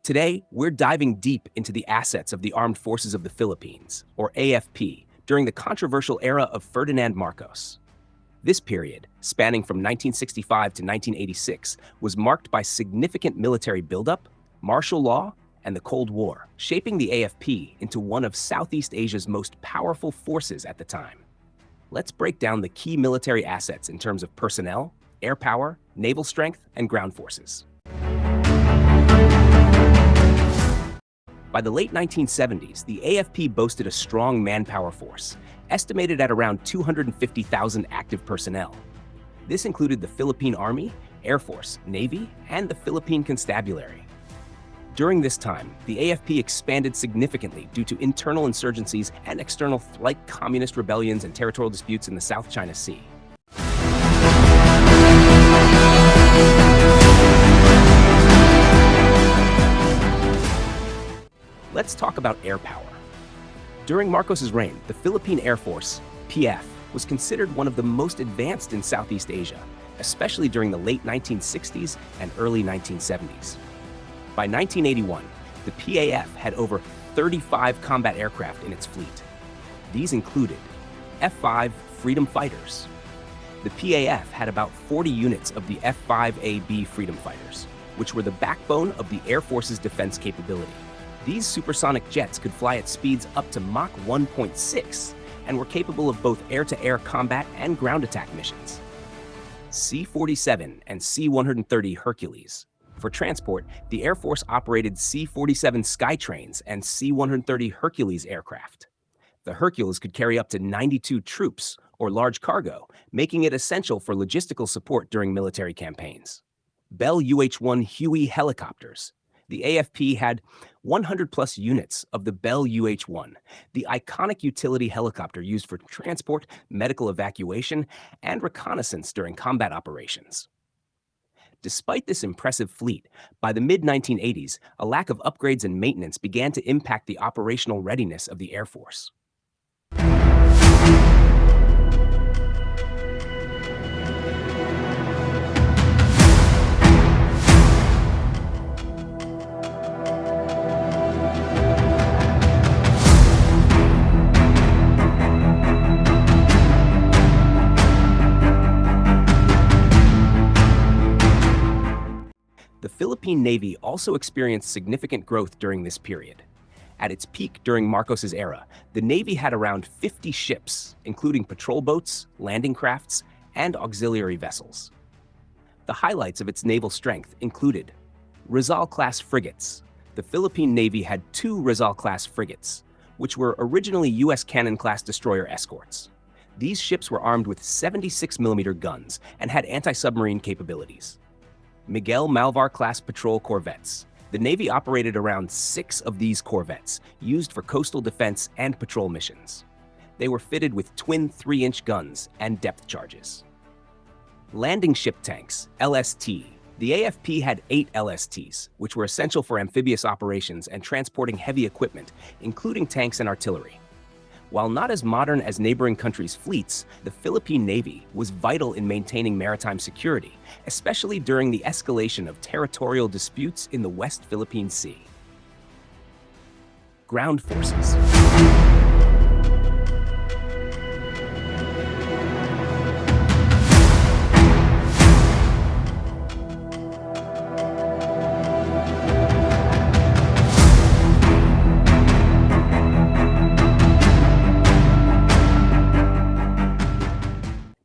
Today, we're diving deep into the assets of the Armed Forces of the Philippines, or AFP, during the controversial era of Ferdinand Marcos. This period, spanning from 1965 to 1986, was marked by significant military buildup, martial law, and the Cold War, shaping the AFP into one of Southeast Asia's most powerful forces at the time. Let's break down the key military assets in terms of personnel, air power, naval strength, and ground forces. By the late 1970s, the AFP boasted a strong manpower force, estimated at around 250,000 active personnel. This included the Philippine Army, Air Force, Navy, and the Philippine Constabulary. During this time, the AFP expanded significantly due to internal insurgencies and external like communist rebellions and territorial disputes in the South China Sea. Let's talk about air power. During Marcos's reign, the Philippine Air Force, PF, was considered one of the most advanced in Southeast Asia, especially during the late 1960s and early 1970s. By 1981, the PAF had over 35 combat aircraft in its fleet. These included F-5 Freedom Fighters. The PAF had about 40 units of the F-5AB Freedom Fighters, which were the backbone of the Air Force's defense capability. These supersonic jets could fly at speeds up to Mach 1.6 and were capable of both air-to-air combat and ground attack missions. C-47 and C-130 Hercules. For transport, the Air Force operated C-47 Skytrains and C-130 Hercules aircraft. The Hercules could carry up to 92 troops, or large cargo, making it essential for logistical support during military campaigns. Bell UH-1 Huey helicopters. The AFP had 100-plus units of the Bell UH-1, the iconic utility helicopter used for transport, medical evacuation, and reconnaissance during combat operations. Despite this impressive fleet, by the mid-1980s, a lack of upgrades and maintenance began to impact the operational readiness of the Air Force. The Philippine Navy also experienced significant growth during this period. At its peak during Marcos's era, the Navy had around 50 ships, including patrol boats, landing crafts, and auxiliary vessels. The highlights of its naval strength included Rizal-class frigates. The Philippine Navy had 2 Rizal-class frigates, which were originally U.S. Cannon-class destroyer escorts. These ships were armed with 76mm guns and had anti-submarine capabilities. Miguel Malvar-class patrol corvettes. The Navy operated around 6 of these corvettes, used for coastal defense and patrol missions. They were fitted with twin 3-inch guns and depth charges. Landing ship tanks, LST. The AFP had 8 LSTs, which were essential for amphibious operations and transporting heavy equipment, including tanks and artillery. While not as modern as neighboring countries' fleets, the Philippine Navy was vital in maintaining maritime security, especially during the escalation of territorial disputes in the West Philippine Sea. Ground forces.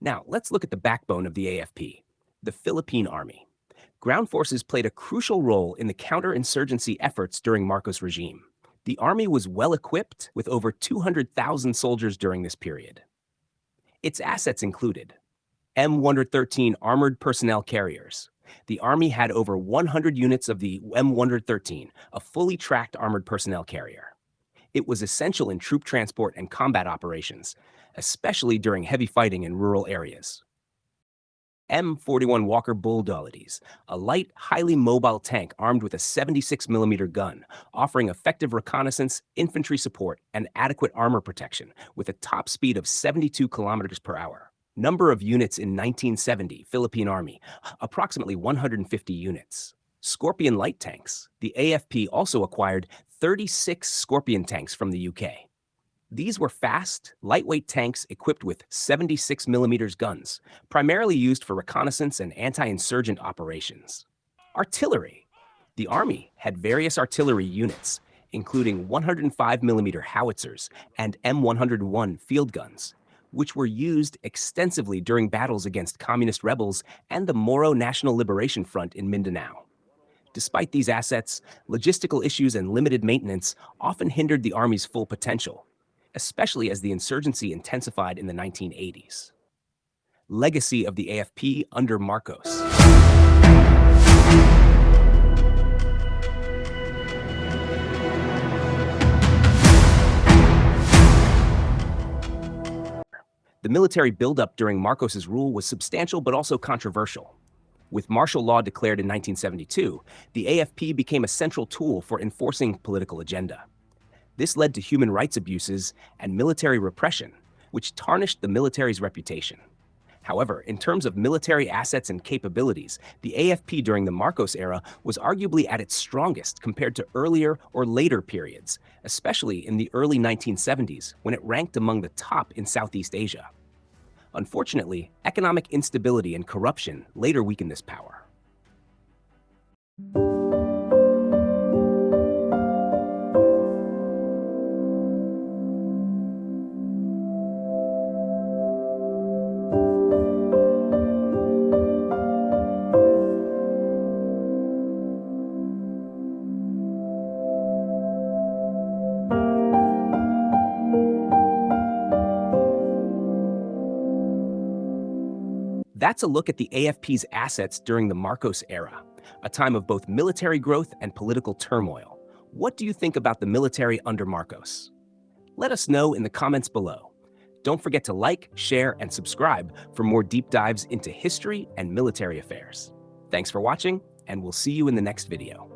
Now, let's look at the backbone of the AFP, the Philippine Army. Ground forces played a crucial role in the counterinsurgency efforts during Marcos' regime. The Army was well-equipped with over 200,000 soldiers during this period. Its assets included M113 armored personnel carriers. The Army had over 100 units of the M113, a fully tracked armored personnel carrier. It was essential in troop transport and combat operations, especially during heavy fighting in rural areas. M41 Walker Bulldogs, a light, highly mobile tank armed with a 76mm gun, offering effective reconnaissance, infantry support, and adequate armor protection, with a top speed of 72 kilometers per hour. Number of units in 1970, Philippine Army, approximately 150 units. Scorpion light tanks. The AFP also acquired 36 Scorpion tanks from the UK. These were fast, lightweight tanks equipped with 76mm guns, primarily used for reconnaissance and anti-insurgent operations. Artillery. The Army had various artillery units, including 105mm howitzers and M101 field guns, which were used extensively during battles against communist rebels and the Moro National Liberation Front in Mindanao. Despite these assets, logistical issues and limited maintenance often hindered the Army's full potential, especially as the insurgency intensified in the 1980s. Legacy of the AFP under Marcos. The military buildup during Marcos's rule was substantial but also controversial. With martial law declared in 1972, the AFP became a central tool for enforcing political agenda. This led to human rights abuses and military repression, which tarnished the military's reputation. However, in terms of military assets and capabilities, the AFP during the Marcos era was arguably at its strongest compared to earlier or later periods, especially in the early 1970s, when it ranked among the top in Southeast Asia. Unfortunately, economic instability and corruption later weakened this power. That's a look at the AFP's assets during the Marcos era, a time of both military growth and political turmoil. What do you think about the military under Marcos? Let us know in the comments below. Don't forget to like, share, and subscribe for more deep dives into history and military affairs. Thanks for watching, and we'll see you in the next video.